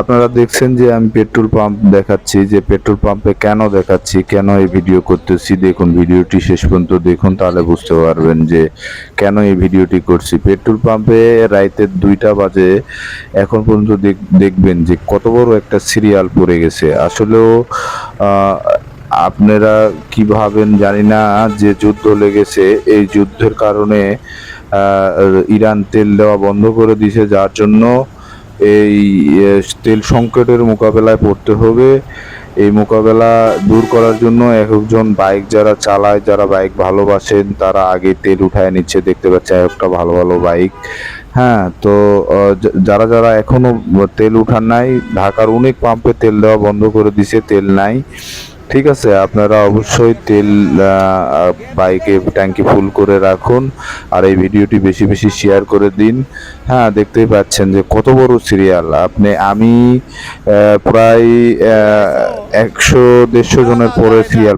আপনারা দেখছেন যে আমি পেট্রোল পাম্প দেখাচ্ছি, যে পেট্রোল পাম্পে কেন দেখাচ্ছি, কেন এই ভিডিও করতেছি। দেখুন, ভিডিওটি শেষ পর্যন্ত দেখুন, তাহলে বুঝতে পারবেন যে কেন এই ভিডিওটি করছি। পেট্রোল পাম্পে রাইতের 2টা বাজে এখন পর্যন্ত দেখবেন যে কত বড় একটা সিরিয়াল পড়ে গেছে। আসলেও আপনারা কি ভাবেন জানি না, যে যুদ্ধ লেগেছে, এই যুদ্ধের কারণে ইরান তেল দেওয়া বন্ধ করে দিয়েছে, যার জন্য এই তেল সংকটের মোকাবেলায় পড়তে হবে। এই মোকাবেলা দূর করার জন্য একজন বাইক যারা চালায়, যারা বাইক ভালোবাসেন, তারা আগে তেল উঠায় নিচ্ছে। দেখতে পাচ্ছে একটা ভালো ভালো বাইক। হ্যাঁ, তো যারা যারা এখনো তেল উঠান নাই, ঢাকার অনেক পাম্পে তেল দেওয়া বন্ধ করে দিছে, তেল নাই। ঠিক আছে, আপনারা অবশ্যই তেল বাইকে ট্যাঙ্কি ফুল করে রাখুন, আর এই ভিডিওটি বেশি বেশি শেয়ার করে দিন। হ্যাঁ, দেখতেই পাচ্ছেন যে কত বড় সিরিয়াল। আমি প্রায় 100-150 জনের পরে সিরিয়াল